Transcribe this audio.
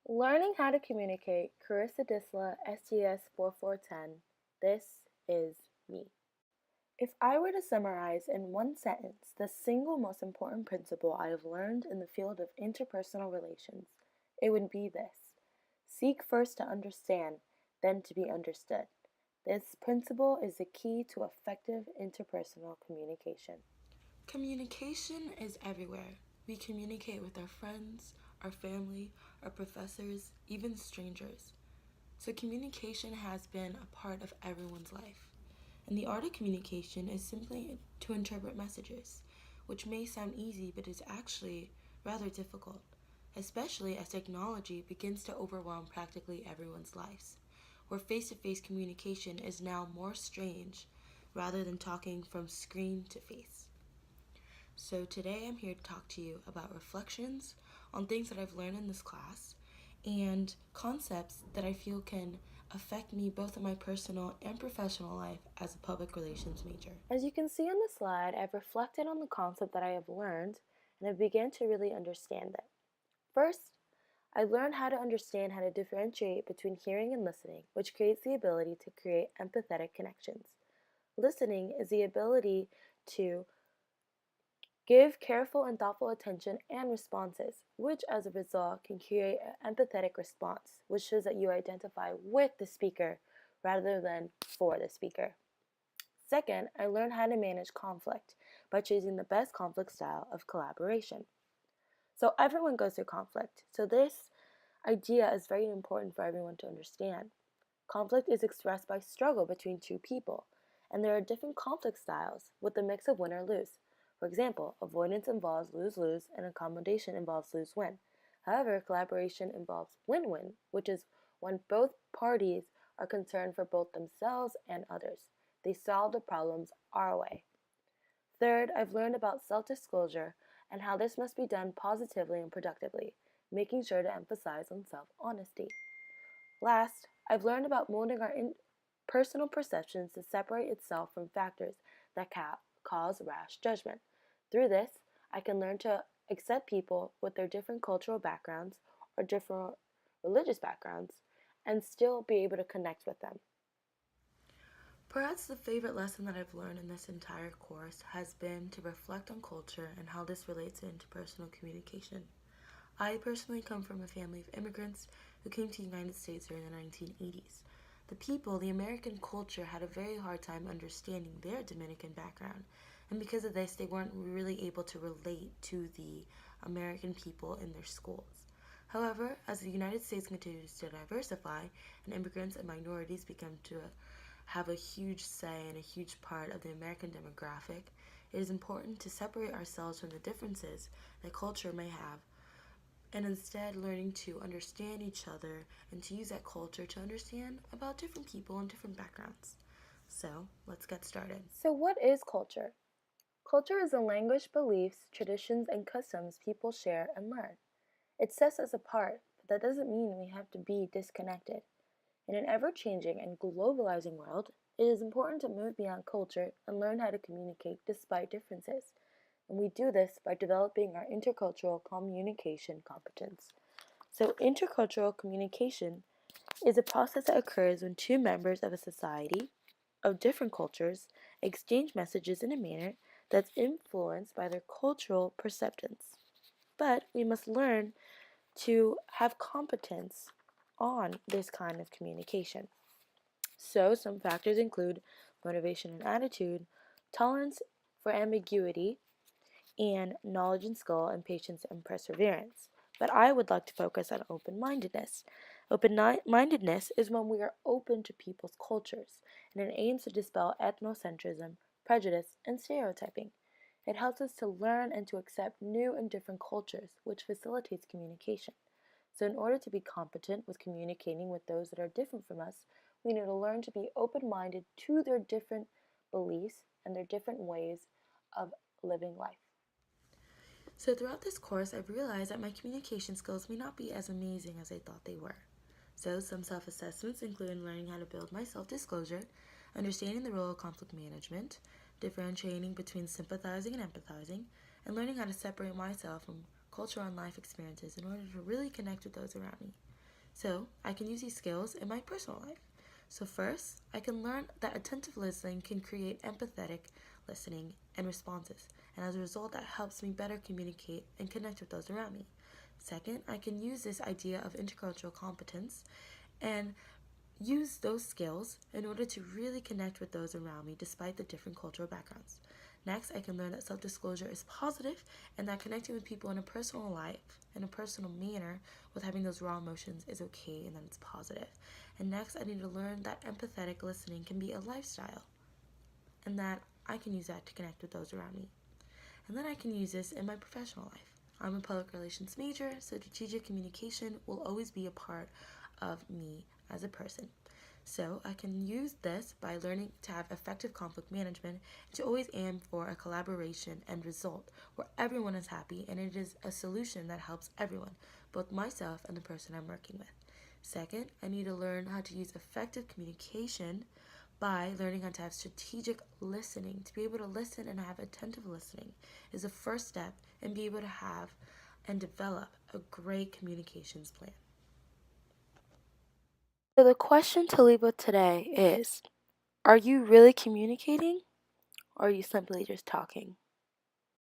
Learning how to communicate, Carissa Disla, STS 4410. This is me. If I were to summarize in one sentence the single most important principle I have learned in the field of interpersonal relations, it would be this: seek first to understand, then to be understood. This principle is the key to effective interpersonal communication. Communication is everywhere. We communicate with our friends, our family, our professors, even strangers. So, communication has been a part of everyone's life. And the art of communication is simply to interpret messages, which may sound easy but is actually rather difficult, especially as technology begins to overwhelm practically everyone's lives, where face to face communication is now more strange rather than talking from screen to face. So, today I'm here to talk to you about reflections on things that I've learned in this class and concepts that I feel can affect me both in my personal and professional life as a public relations major. As you can see on the slide, I've reflected on the concept that I have learned and have begun to really understand it. First, I learned how to understand how to differentiate between hearing and listening, which creates the ability to create empathetic connections. Listening is the ability to give careful and thoughtful attention and responses, which as a result can create an empathetic response, which shows that you identify with the speaker rather than for the speaker. Second, I learned how to manage conflict by choosing the best conflict style of collaboration. So everyone goes through conflict. So this idea is very important for everyone to understand. Conflict is expressed by struggle between two people, and there are different conflict styles with a mix of win or lose. For example, avoidance involves lose-lose and accommodation involves lose-win. However, collaboration involves win-win, which is when both parties are concerned for both themselves and others. They solve the problems our way. Third, I've learned about self-disclosure and how this must be done positively and productively, making sure to emphasize on self-honesty. Last, I've learned about molding our personal perceptions to separate itself from factors that cause rash judgment. Through this, I can learn to accept people with their different cultural backgrounds or different religious backgrounds and still be able to connect with them. Perhaps the favorite lesson that I've learned in this entire course has been to reflect on culture and how this relates to interpersonal communication. I personally come from a family of immigrants who came to the United States during the 1980s. The American culture had a very hard time understanding their Dominican background, and because of this, they weren't really able to relate to the American people in their schools. However, as the United States continues to diversify and immigrants and minorities become to have a huge say and a huge part of the American demographic, it is important to separate ourselves from the differences that culture may have and instead learning to understand each other and to use that culture to understand about different people and different backgrounds. So, let's get started. So, what is culture? Culture is the language, beliefs, traditions, and customs people share and learn. It sets us apart, but that doesn't mean we have to be disconnected. In an ever changing and globalizing world, it is important to move beyond culture and learn how to communicate despite differences. And we do this by developing our intercultural communication competence. So, intercultural communication is a process that occurs when two members of a society of different cultures exchange messages in a manner that's influenced by their cultural perceptions. But we must learn to have competence on this kind of communication. So, some factors include motivation and attitude, tolerance for ambiguity, and knowledge and skill, and patience and perseverance. But I would like to focus on open mindedness. Open mindedness is when we are open to people's cultures, and it aims to dispel ethnocentrism, prejudice, and stereotyping. It helps us to learn and to accept new and different cultures, which facilitates communication. So, in order to be competent with communicating with those that are different from us, we need to learn to be open minded to their different beliefs and their different ways of living life. So, throughout this course, I've realized that my communication skills may not be as amazing as I thought they were. So, some self assessments include learning how to build my self disclosure, understanding the role of conflict management, differentiating between sympathizing and empathizing, and learning how to separate myself from cultural and life experiences in order to really connect with those around me. So I can use these skills in my personal life. So first, I can learn that attentive listening can create empathetic listening and responses. And as a result, that helps me better communicate and connect with those around me. Second, I can use this idea of intercultural competence and use those skills in order to really connect with those around me despite the different cultural backgrounds. Next, I can learn that self disclosure is positive and that connecting with people in a personal life, in a personal manner, with having those raw emotions is okay and that it's positive. And next, I need to learn that empathetic listening can be a lifestyle and that I can use that to connect with those around me. And then I can use this in my professional life. I'm a public relations major, so strategic communication will always be a part of me as a person. So I can use this by learning to have effective conflict management, to always aim for a collaboration and result where everyone is happy and it is a solution that helps everyone, both myself and the person I'm working with. Second, I need to learn how to use effective communication by learning how to have strategic listening. To be able to listen and have attentive listening is the first step in being able to have and develop a great communications plan. So the question to leave with today is, are you really communicating or are you simply just talking?